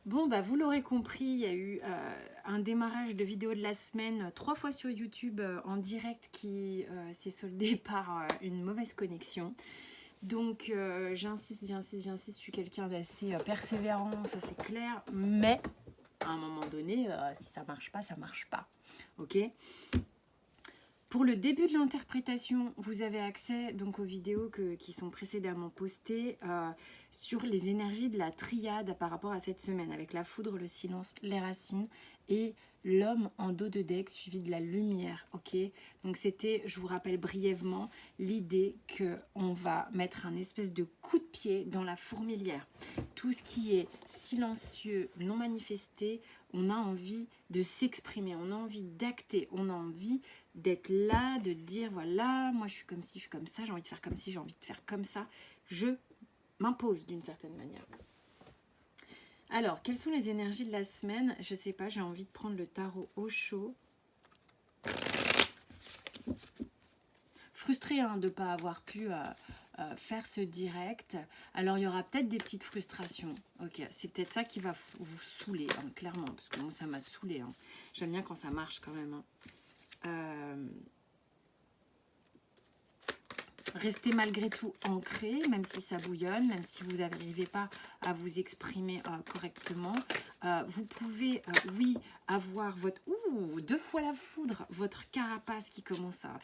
Bon, bah, vous l'aurez compris, il y a eu un démarrage de vidéo de la semaine, 3 fois sur YouTube en direct qui s'est soldé par une mauvaise connexion. Donc j'insiste, je suis quelqu'un d'assez persévérant, ça c'est clair, mais à un moment donné, si ça marche pas, ça marche pas. Ok. Pour le début de l'interprétation, vous avez accès donc aux vidéos qui sont précédemment postées sur les énergies de la triade par rapport à cette semaine, avec la foudre, le silence, les racines et l'homme en dos de deck suivi de la lumière. Ok, donc c'était, je vous rappelle brièvement, l'idée qu'on va mettre un espèce de coup de pied dans la fourmilière. Tout ce qui est silencieux, non manifesté, on a envie de s'exprimer, on a envie d'acter, on a envie d'être là, de dire voilà, moi je suis comme ci, je suis comme ça, j'ai envie de faire comme ci, j'ai envie de faire comme ça. Je m'impose d'une certaine manière. Alors, quelles sont les énergies de la semaine? Je sais pas, j'ai envie de prendre le tarot au chaud. Frustrée de ne pas avoir pu faire ce direct. Alors, il y aura peut-être des petites frustrations. Ok, c'est peut-être ça qui va vous saouler, clairement, parce que moi, ça m'a saoulé. J'aime bien quand ça marche quand même. Restez malgré tout ancré, même si ça bouillonne, même si vous n'arrivez pas à vous exprimer correctement. Vous pouvez, oui, avoir votre... 2 fois la foudre, votre carapace qui commence à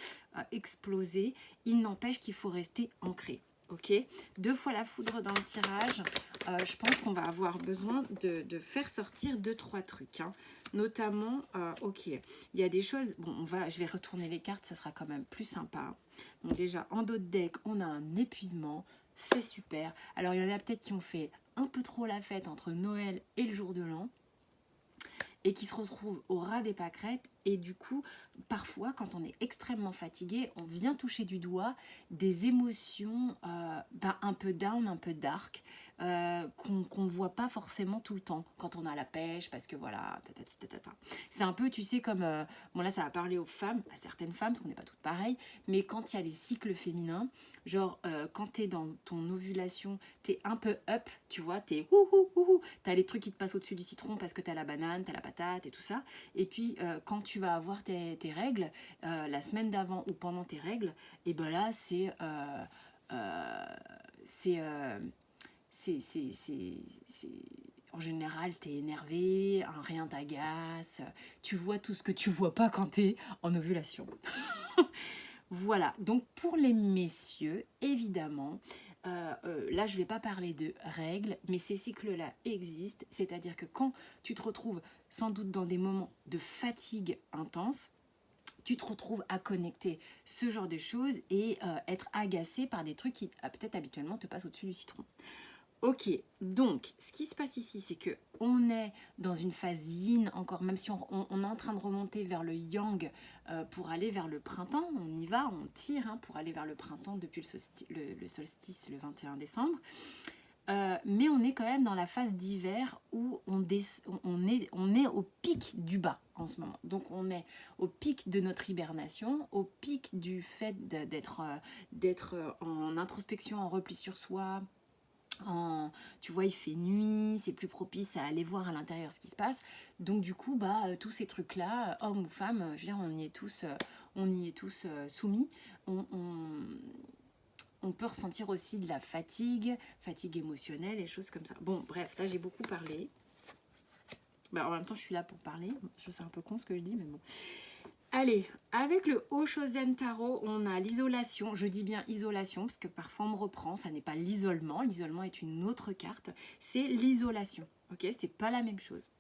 exploser. Il n'empêche qu'il faut rester ancré. Ok, 2 fois la foudre dans le tirage. Je pense qu'on va avoir besoin de faire sortir 2-3 trucs. Notamment, ok, il y a des choses... Bon, je vais retourner les cartes, ça sera quand même plus sympa. Donc déjà, en dos de deck, on a un épuisement. C'est super. Alors, il y en a peut-être qui ont fait un peu trop la fête entre Noël et le jour de l'an et qui se retrouvent au ras des pâquerettes. Et du coup, parfois, quand on est extrêmement fatigué, on vient toucher du doigt des émotions un peu down, un peu dark, qu'on ne voit pas forcément tout le temps quand on a la pêche, parce que voilà, c'est un peu, tu sais, comme... bon là, ça va parler aux femmes, à certaines femmes, parce qu'on n'est pas toutes pareilles, mais quand il y a les cycles féminins, genre quand tu es dans ton ovulation, tu es un peu up, tu vois, tu es tu as les trucs qui te passent au-dessus du citron parce que tu as la banane, tu as la patate et tout ça. Et puis, quand tu vas avoir tes règles, la semaine d'avant ou pendant tes règles, et ben là, c'est en général, tu es énervé, rien t'agace, tu vois tout ce que tu vois pas quand tu es en ovulation. Voilà, donc pour les messieurs, évidemment, là je ne vais pas parler de règles, mais ces cycles-là existent, c'est-à-dire que quand tu te retrouves sans doute dans des moments de fatigue intense, tu te retrouves à connecter ce genre de choses et être agacé par des trucs qui peut-être habituellement te passent au-dessus du citron. Ok, donc ce qui se passe ici, c'est que on est dans une phase yin encore, même si on est en train de remonter vers le yang pour aller vers le printemps. On y va, on tire pour aller vers le printemps depuis le solstice le 21 décembre. Mais on est quand même dans la phase d'hiver où on est au pic du bas en ce moment. Donc on est au pic de notre hibernation, au pic du fait d'être en introspection, en repli sur soi. Tu vois, il fait nuit, c'est plus propice à aller voir à l'intérieur ce qui se passe. Donc du coup, tous ces trucs-là, hommes ou femmes, je veux dire, on y est tous soumis. On peut ressentir aussi de la fatigue émotionnelle et choses comme ça. Bon, bref, là j'ai beaucoup parlé. En même temps, je suis là pour parler. Je sais un peu con ce que je dis, mais bon. Allez, avec le Oshozen Tarot, on a l'isolation. Je dis bien isolation, parce que parfois on me reprend, ça n'est pas l'isolement. L'isolement est une autre carte. C'est l'isolation, ok? C'est pas la même chose.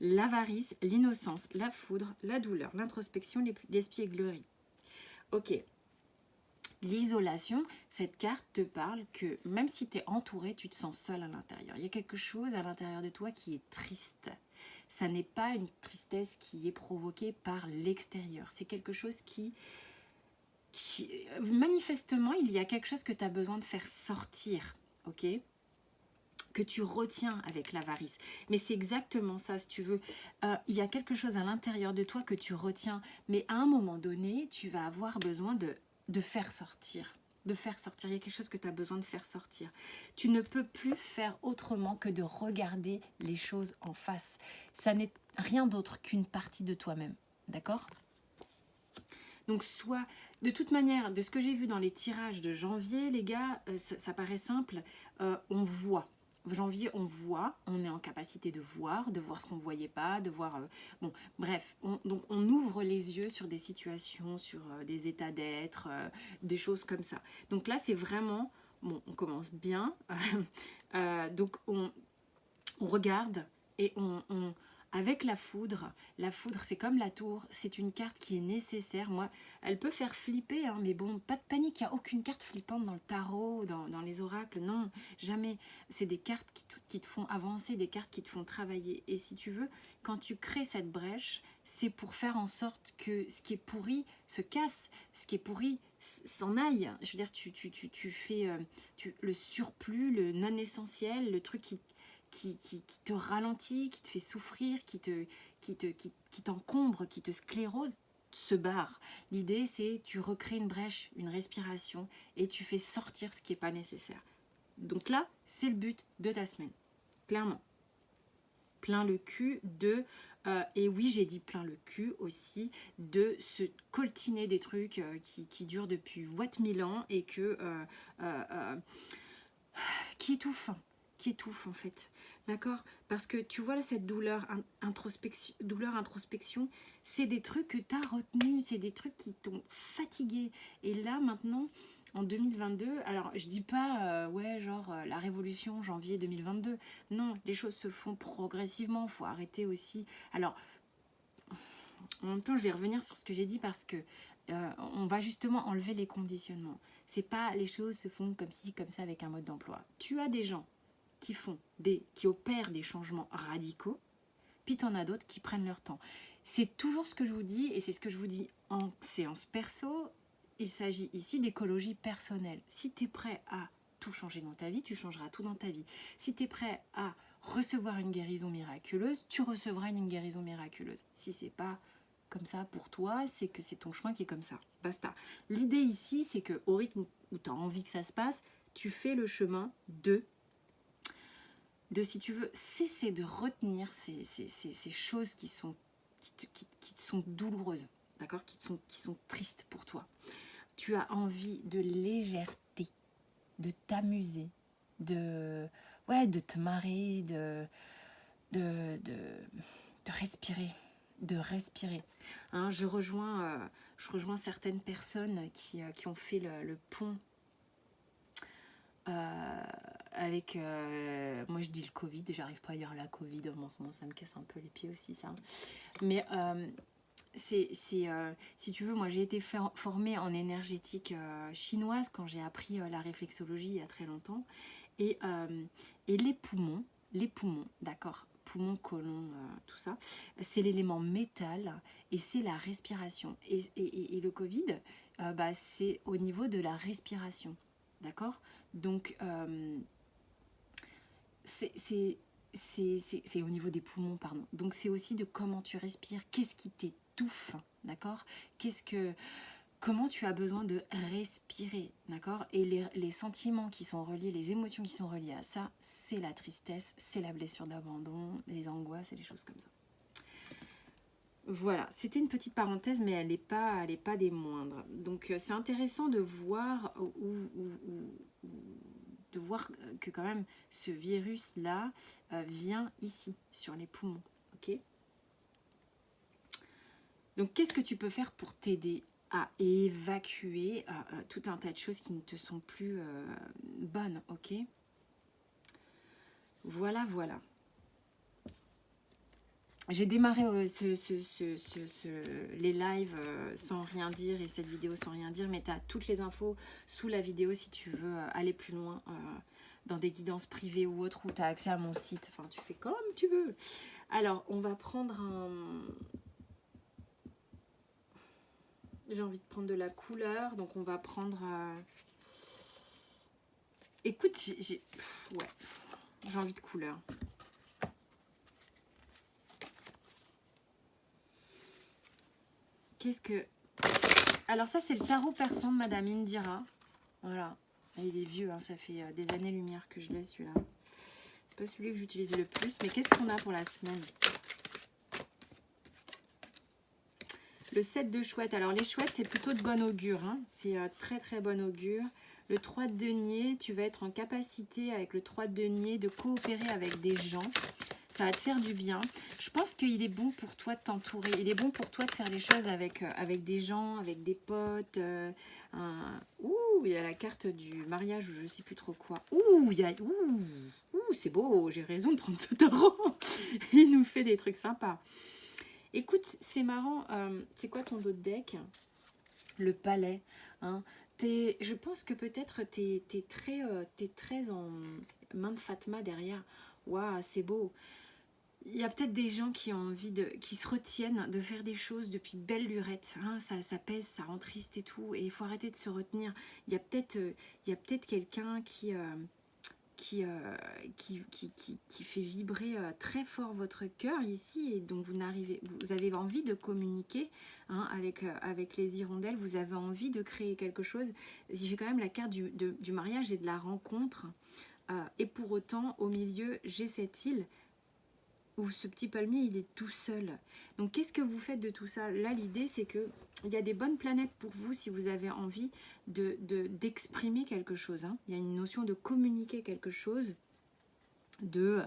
L'avarice, l'innocence, la foudre, la douleur, l'introspection, l'espièglerie. Ok. L'isolation, cette carte te parle que même si tu es entouré, tu te sens seul à l'intérieur. Il y a quelque chose à l'intérieur de toi qui est triste. Ça n'est pas une tristesse qui est provoquée par l'extérieur. C'est quelque chose qui manifestement, il y a quelque chose que tu as besoin de faire sortir, ok ? Que tu retiens avec l'avarice. Mais c'est exactement ça, si tu veux. Il y a quelque chose à l'intérieur de toi que tu retiens, mais à un moment donné, tu vas avoir besoin de faire sortir. de faire sortir. Il y a quelque chose que tu as besoin de faire sortir. Tu ne peux plus faire autrement que de regarder les choses en face. Ça n'est rien d'autre qu'une partie de toi-même. D'accord ? Donc soit, de toute manière, de ce que j'ai vu dans les tirages de janvier, les gars, ça paraît simple, on voit. Janvier, on voit, on est en capacité de voir ce qu'on ne voyait pas, de voir... bon, bref, donc on ouvre les yeux sur des situations, sur des états d'être, des choses comme ça. Donc là, c'est vraiment... Bon, on commence bien. Donc on regarde et avec la foudre c'est comme la tour, c'est une carte qui est nécessaire. Moi, elle peut faire flipper, hein, mais bon, pas de panique, il n'y a aucune carte flippante dans le tarot, dans les oracles, non, jamais. C'est des cartes qui te font avancer, des cartes qui te font travailler. Et si tu veux, quand tu crées cette brèche, c'est pour faire en sorte que ce qui est pourri se casse, ce qui est pourri s'en aille. Je veux dire, tu fais le surplus, le non essentiel, le truc qui te ralentit, qui te fait souffrir, qui t'encombre, qui te sclérose, se barre. L'idée, c'est tu recrées une brèche, une respiration, et tu fais sortir ce qui n'est pas nécessaire. Donc là, c'est le but de ta semaine, clairement. Plein le cul de... et oui, j'ai dit plein le cul aussi, de se coltiner des trucs qui durent depuis what 1000 ans et qui étouffe en fait, d'accord? Parce que tu vois là, cette douleur introspection, c'est des trucs que tu as retenus, c'est des trucs qui t'ont fatigué. Et là maintenant, en 2022, alors je dis pas ouais genre la révolution janvier 2022, non, les choses se font progressivement, faut arrêter aussi. Alors en même temps, je vais revenir sur ce que j'ai dit parce que on va justement enlever les conditionnements. C'est pas les choses se font comme ci, comme ça avec un mode d'emploi. Tu as des gens qui opèrent des changements radicaux, puis tu en as d'autres qui prennent leur temps. C'est toujours ce que je vous dis, et c'est ce que je vous dis en séance perso. Il s'agit ici d'écologie personnelle. Si tu es prêt à tout changer dans ta vie, tu changeras tout dans ta vie. Si tu es prêt à recevoir une guérison miraculeuse, tu recevras une guérison miraculeuse. Si c'est pas comme ça pour toi, c'est que c'est ton chemin qui est comme ça. Basta. L'idée ici, c'est que au rythme où tu as envie que ça se passe, tu fais le chemin de si tu veux, cesser de retenir ces choses qui te sont douloureuses, d'accord, qui sont tristes pour toi. Tu as envie de légèreté, de t'amuser, de te marrer, de respirer, Hein, je rejoins certaines personnes qui ont fait le pont avec, moi je dis le Covid, j'arrive pas à dire la Covid, ça me casse un peu les pieds aussi ça. Mais si tu veux, moi j'ai été formée en énergétique chinoise quand j'ai appris la réflexologie il y a très longtemps. Et les poumons, d'accord, poumons, côlon, tout ça, c'est l'élément métal et c'est la respiration. Et le Covid, c'est au niveau de la respiration, d'accord. Donc, c'est au niveau des poumons, pardon. Donc, c'est aussi de comment tu respires, qu'est-ce qui t'étouffe, d'accord. Comment tu as besoin de respirer, d'accord. Et les sentiments qui sont reliés, les émotions qui sont reliées à ça, c'est la tristesse, c'est la blessure d'abandon, les angoisses et les choses comme ça. Voilà, c'était une petite parenthèse, mais elle n'est pas des moindres. Donc c'est intéressant de voir que quand même ce virus-là vient ici, sur les poumons. Ok. Donc qu'est-ce que tu peux faire pour t'aider à évacuer tout un tas de choses qui ne te sont plus bonnes, ok. Voilà. J'ai démarré les lives sans rien dire et cette vidéo sans rien dire, mais tu as toutes les infos sous la vidéo si tu veux aller plus loin dans des guidances privées ou autres, où tu as accès à mon site. Enfin, tu fais comme tu veux. Alors, on va prendre un... J'ai envie de prendre de la couleur, donc on va prendre... Écoute, j'ai envie de couleur. Qu'est-ce que... Alors ça, c'est le tarot persan de Madame Indira. Voilà. Et il est vieux, hein, ça fait des années-lumière que je l'ai celui-là. C'est pas celui que j'utilise le plus. Mais qu'est-ce qu'on a pour la semaine? Le 7 de chouette. Alors les chouettes, c'est plutôt de bon augure. Hein. C'est très très bon augure. Le 3 de denier, tu vas être en capacité avec le 3 de denier de coopérer avec des gens. Ça va te faire du bien. Je pense qu'il est bon pour toi de t'entourer. Il est bon pour toi de faire les choses avec, avec des gens, avec des potes. Ouh, il y a la carte du mariage ou je ne sais plus trop quoi. Ouh, il y a... Ouh, c'est beau. J'ai raison de prendre ce tarot. Il nous fait des trucs sympas. Écoute, c'est marrant. C'est quoi ton dos de deck? Le palais. Hein. Je pense que peut-être t'es très en main de Fatma derrière. Waouh, c'est beau. Il y a peut-être des gens qui ont envie qui se retiennent de faire des choses depuis belle lurette. Hein, ça pèse, ça rend triste et tout. Et il faut arrêter de se retenir. Il y a peut-être quelqu'un qui fait vibrer très fort votre cœur ici. Et donc vous avez envie de communiquer hein, avec les hirondelles. Vous avez envie de créer quelque chose. J'ai quand même la carte du mariage et de la rencontre. Et pour autant, au milieu, j'ai cette île où ce petit palmier, il est tout seul. Donc, qu'est-ce que vous faites de tout ça? Là, l'idée, c'est que il y a des bonnes planètes pour vous si vous avez envie d'exprimer quelque chose. Hein. Il y a une notion de communiquer quelque chose. Je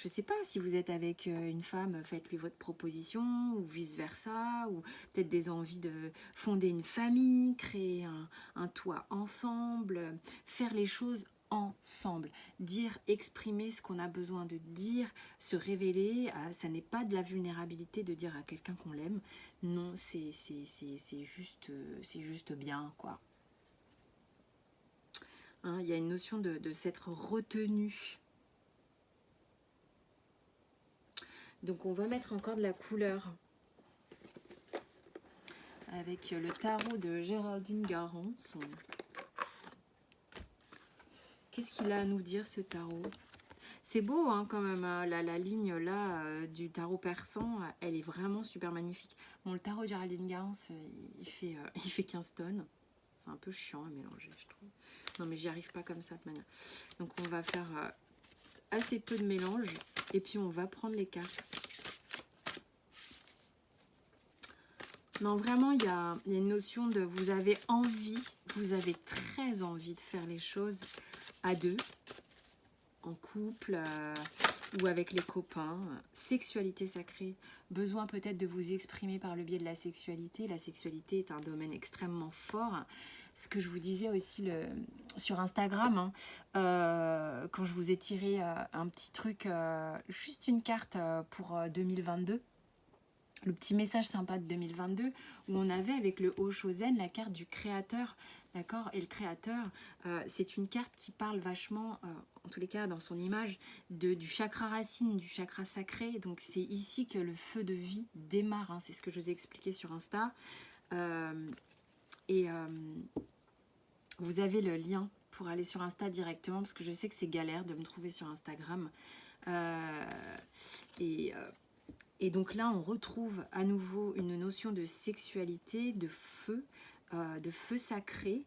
sais pas, si vous êtes avec une femme, faites-lui votre proposition, ou vice-versa, ou peut-être des envies de fonder une famille, créer un toit ensemble, faire les choses ensemble, exprimer ce qu'on a besoin de dire, se révéler, ça n'est pas de la vulnérabilité de dire à quelqu'un qu'on l'aime, non, c'est juste bien, quoi. Hein, il y a une notion de s'être retenu. Donc on va mettre encore de la couleur avec le tarot de Géraldine Garance. Qu'est-ce qu'il a à nous dire ce tarot? C'est beau hein, quand même, la ligne là du tarot persan, elle est vraiment super magnifique. Bon, le tarot de Géraldine Garance, il fait 15 tonnes. C'est un peu chiant à mélanger, je trouve. Non mais j'y arrive pas comme ça de manière. Donc on va faire assez peu de mélange et puis on va prendre les cartes. Non, vraiment, il y a une notion de vous avez très envie de faire les choses à deux, en couple ou avec les copains. Sexualité sacrée, besoin peut-être de vous exprimer par le biais de la sexualité. La sexualité est un domaine extrêmement fort. Ce que je vous disais aussi sur Instagram, hein, quand je vous ai tiré un petit truc, juste une carte pour 2022. Le petit message sympa de 2022 où on avait avec le Oshozen la carte du créateur, d'accord? Et le créateur, c'est une carte qui parle vachement, en tous les cas dans son image, du chakra racine, du chakra sacré. Donc c'est ici que le feu de vie démarre, hein, c'est ce que je vous ai expliqué sur Insta. Vous avez le lien pour aller sur Insta directement parce que je sais que c'est galère de me trouver sur Instagram. Et donc là, on retrouve à nouveau une notion de sexualité, de feu sacré.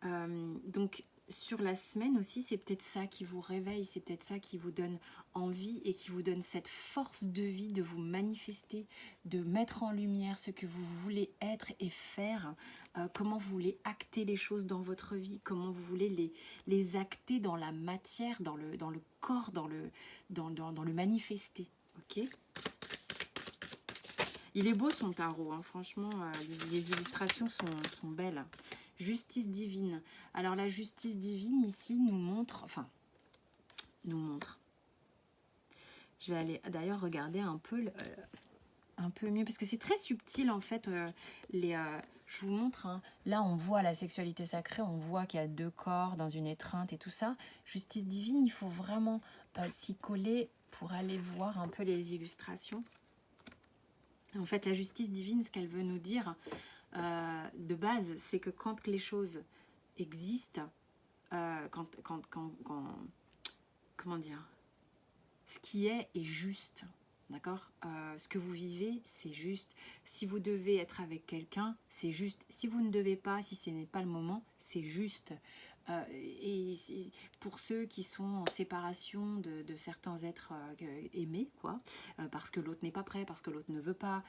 Donc sur la semaine aussi, c'est peut-être ça qui vous réveille, c'est peut-être ça qui vous donne envie et qui vous donne cette force de vie de vous manifester, de mettre en lumière ce que vous voulez être et faire, comment vous voulez acter les choses dans votre vie, comment vous voulez les acter dans la matière, dans le corps, dans le manifester. Ok ? Il est beau son tarot, hein. Franchement, les illustrations sont belles. Justice divine. Alors la justice divine ici nous montre, je vais aller d'ailleurs regarder un peu mieux, parce que c'est très subtil en fait. Je vous montre, hein. Là on voit la sexualité sacrée, on voit qu'il y a deux corps dans une étreinte et tout ça. Justice divine, il faut vraiment s'y coller pour aller voir un peu les illustrations. En fait, la justice divine, ce qu'elle veut nous dire de base, c'est que quand les choses existent, comment dire, ce qui est juste, d'accord, ce que vous vivez, c'est juste. Si vous devez être avec quelqu'un, c'est juste. Si vous ne devez pas, si ce n'est pas le moment, c'est juste. Et pour ceux qui sont en séparation de certains êtres aimés, quoi, parce que l'autre n'est pas prêt, parce que l'autre ne veut pas,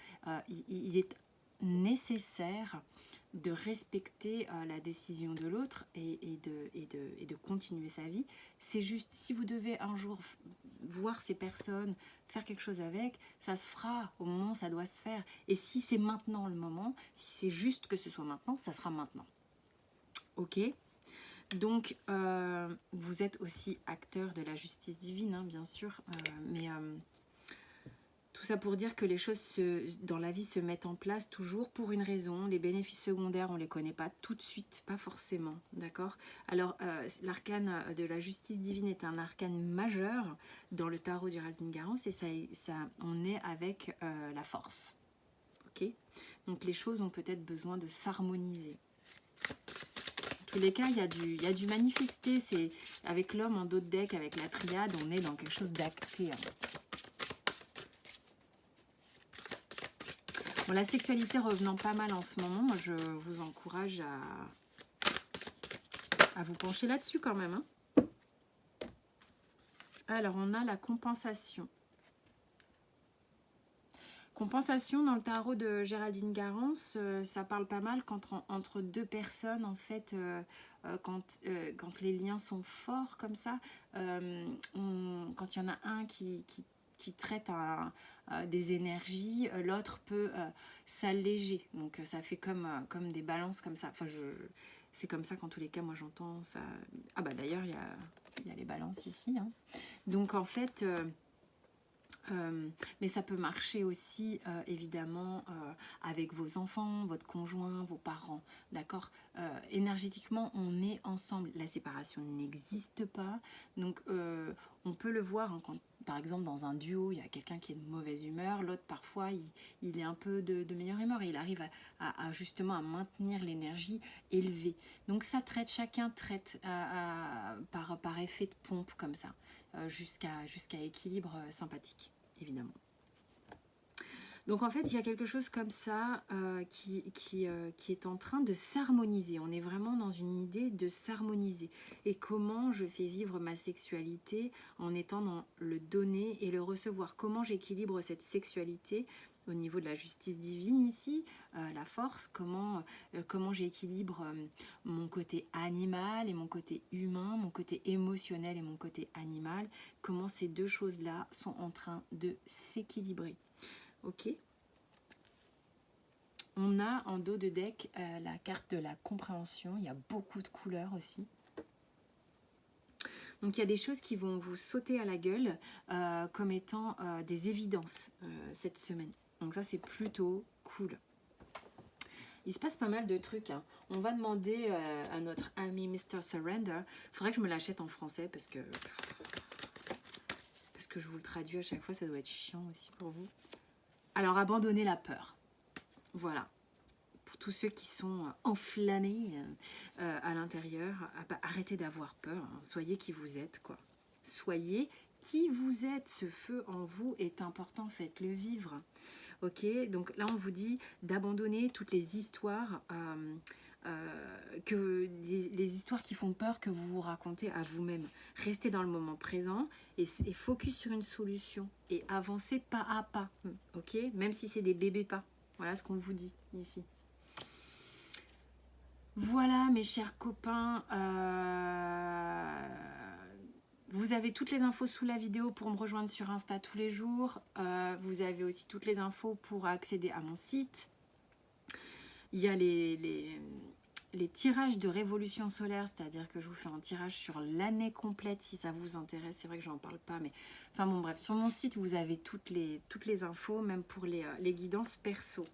il est nécessaire de respecter la décision de l'autre et de continuer sa vie. C'est juste, si vous devez un jour voir ces personnes, faire quelque chose avec, ça se fera au moment où ça doit se faire. Et si c'est maintenant le moment, si c'est juste que ce soit maintenant, ça sera maintenant. Ok ? Donc, vous êtes aussi acteur de la justice divine, hein, bien sûr, mais tout ça pour dire que les choses dans la vie se mettent en place toujours pour une raison. Les bénéfices secondaires, on ne les connaît pas tout de suite, pas forcément, d'accord? Alors, l'arcane de la justice divine est un arcane majeur dans le tarot du Géraldine-Garance, et on est avec la force, ok? Donc, les choses ont peut-être besoin de s'harmoniser. Tous les cas, il y a du manifester. C'est avec l'homme en dos de deck, avec la triade, on est dans quelque chose d'acté. Hein. Bon, la sexualité revenant pas mal en ce moment, moi je vous encourage à vous pencher là-dessus quand même. Hein. Alors, on a la compensation. Compensation dans le tarot de Géraldine-Garance, ça parle pas mal quand entre deux personnes, en fait, quand les liens sont forts comme ça, quand il y en a un qui traite des énergies, l'autre peut s'alléger. Donc ça fait comme des balances comme ça. Enfin, c'est comme ça qu'en tous les cas, moi j'entends ça. Ah bah d'ailleurs, il y a les balances ici. Hein. Donc en fait... mais ça peut marcher aussi évidemment avec vos enfants, votre conjoint, vos parents, d'accord? Énergétiquement, on est ensemble. La séparation n'existe pas. Donc, on peut le voir hein, quand, par exemple, dans un duo, il y a quelqu'un qui est de mauvaise humeur, l'autre, parfois, il est un peu de meilleure humeur et il arrive à justement à maintenir l'énergie élevée. Donc, ça traite, chacun traite par effet de pompe comme ça, jusqu'à équilibre sympathique. Évidemment. Donc en fait, il y a quelque chose comme ça qui est en train de s'harmoniser. On est vraiment dans une idée de s'harmoniser. Et comment je fais vivre ma sexualité en étant dans le donner et le recevoir. Comment j'équilibre cette sexualité au niveau de la justice divine ici, la force, comment j'équilibre mon côté animal et mon côté humain, mon côté émotionnel et mon côté animal, comment ces deux choses-là sont en train de s'équilibrer. Ok. On a en dos de deck la carte de la compréhension, il y a beaucoup de couleurs aussi. Donc il y a des choses qui vont vous sauter à la gueule comme étant des évidences cette semaine. Donc ça c'est plutôt cool. Il se passe pas mal de trucs. Hein. On va demander à notre ami Mr. Surrender. Il faudrait que je me l'achète en français parce que je vous le traduis à chaque fois. Ça doit être chiant aussi pour vous. Alors, abandonnez la peur. Voilà. Pour tous ceux qui sont enflammés à l'intérieur, arrêtez d'avoir peur. Hein. Soyez qui vous êtes, quoi. Soyez qui vous êtes. Ce feu en vous est important. Faites-le vivre. Ok, donc là on vous dit d'abandonner toutes les histoires, les histoires qui font peur que vous vous racontez à vous-même. Restez dans le moment présent et focus sur une solution et avancez pas à pas. Ok, même si c'est des bébés pas. Voilà ce qu'on vous dit ici. Voilà mes chers copains. Vous avez toutes les infos sous la vidéo pour me rejoindre sur Insta tous les jours. Vous avez aussi toutes les infos pour accéder à mon site. Il y a les tirages de révolution solaire, c'est-à-dire que je vous fais un tirage sur l'année complète si ça vous intéresse. C'est vrai que j'en parle pas, mais enfin bon bref, sur mon site vous avez toutes les infos, même pour les guidances perso.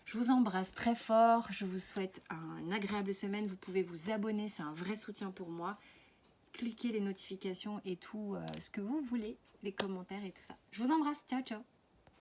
Je vous embrasse très fort, je vous souhaite une agréable semaine. Vous pouvez vous abonner, c'est un vrai soutien pour moi. Cliquez les notifications et tout ce que vous voulez, les commentaires et tout ça. Je vous embrasse, ciao ciao.